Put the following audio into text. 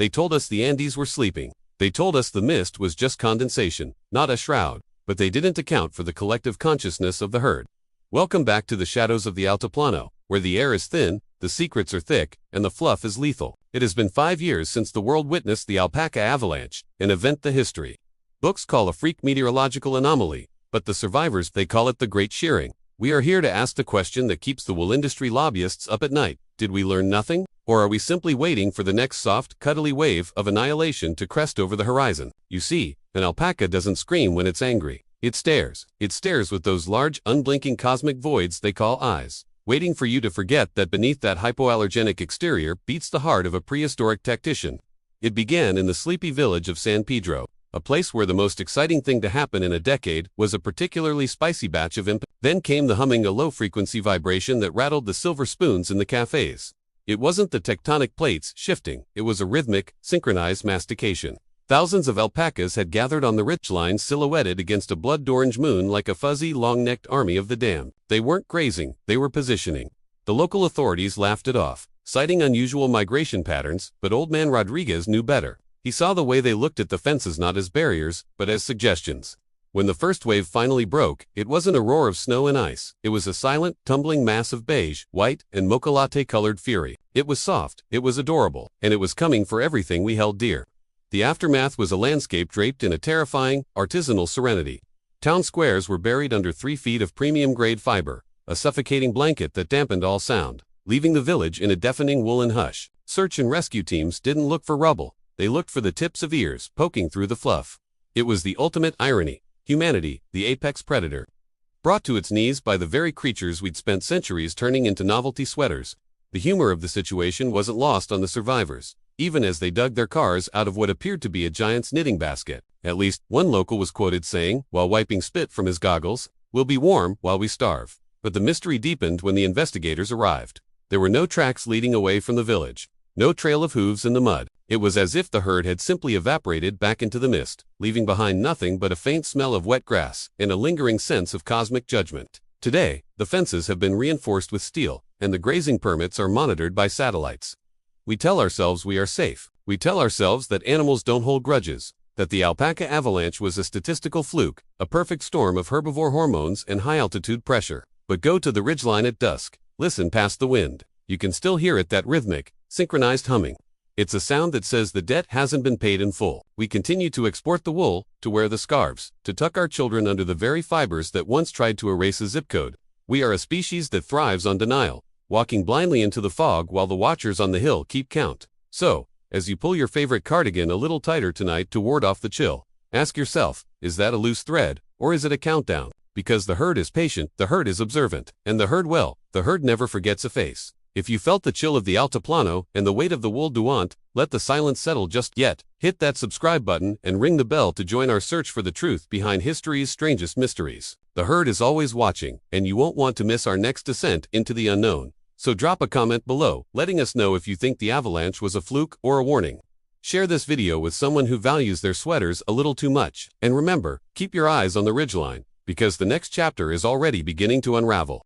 They told us the Andes were sleeping. They told us the mist was just condensation, not a shroud, but they didn't account for the collective consciousness of the herd. Welcome back to the shadows of the Altiplano, where the air is thin, the secrets are thick, and the fluff is lethal. It has been 5 years since the world witnessed the Alpaca Avalanche, an event the history books call a freak meteorological anomaly, but the survivors, they call it the Great Shearing. We are here to ask the question that keeps the wool industry lobbyists up at night. Did we learn nothing? Or are we simply waiting for the next soft, cuddly wave of annihilation to crest over the horizon? You see, an alpaca doesn't scream when it's angry. It stares. It stares with those large, unblinking cosmic voids they call eyes, waiting for you to forget that beneath that hypoallergenic exterior beats the heart of a prehistoric tactician. It began in the sleepy village of San Pedro, a place where the most exciting thing to happen in a decade was a particularly spicy batch of imp. Then came the humming, a low-frequency vibration that rattled the silver spoons in the cafes. It wasn't the tectonic plates shifting, it was a rhythmic, synchronized mastication. Thousands of alpacas had gathered on the ridgeline, silhouetted against a blood-orange moon like a fuzzy, long-necked army of the damned. They weren't grazing, they were positioning. The local authorities laughed it off, citing unusual migration patterns, but Old Man Rodriguez knew better. He saw the way they looked at the fences not as barriers, but as suggestions. When the first wave finally broke, it wasn't a roar of snow and ice. It was a silent, tumbling mass of beige, white, and mocha latte-colored fury. It was soft, it was adorable, and it was coming for everything we held dear. The aftermath was a landscape draped in a terrifying, artisanal serenity. Town squares were buried under 3 feet of premium-grade fiber, a suffocating blanket that dampened all sound, leaving the village in a deafening woolen hush. Search and rescue teams didn't look for rubble. They looked for the tips of ears poking through the fluff. It was the ultimate irony. Humanity, the apex predator, brought to its knees by the very creatures we'd spent centuries turning into novelty sweaters. The humor of the situation wasn't lost on the survivors, even as they dug their cars out of what appeared to be a giant's knitting basket. At least, one local was quoted saying, while wiping spit from his goggles, "We'll be warm while we starve." But the mystery deepened when the investigators arrived. There were no tracks leading away from the village, no trail of hooves in the mud. It was as if the herd had simply evaporated back into the mist, leaving behind nothing but a faint smell of wet grass and a lingering sense of cosmic judgment. Today, the fences have been reinforced with steel, and the grazing permits are monitored by satellites. We tell ourselves we are safe. We tell ourselves that animals don't hold grudges, that the alpaca avalanche was a statistical fluke, a perfect storm of herbivore hormones and high-altitude pressure. But go to the ridgeline at dusk, listen past the wind. You can still hear it, that rhythmic, synchronized humming. It's a sound that says the debt hasn't been paid in full. We continue to export the wool, to wear the scarves, to tuck our children under the very fibers that once tried to erase a zip code. We are a species that thrives on denial, walking blindly into the fog while the watchers on the hill keep count. So, as you pull your favorite cardigan a little tighter tonight to ward off the chill, ask yourself, is that a loose thread, or is it a countdown? Because the herd is patient, the herd is observant, and the herd never forgets a face. If you felt the chill of the Altiplano and the weight of the wool douant, let the silence settle just yet. Hit that subscribe button and ring the bell to join our search for the truth behind history's strangest mysteries. The herd is always watching, and you won't want to miss our next descent into the unknown. So drop a comment below, letting us know if you think the avalanche was a fluke or a warning. Share this video with someone who values their sweaters a little too much. And remember, keep your eyes on the ridgeline, because the next chapter is already beginning to unravel.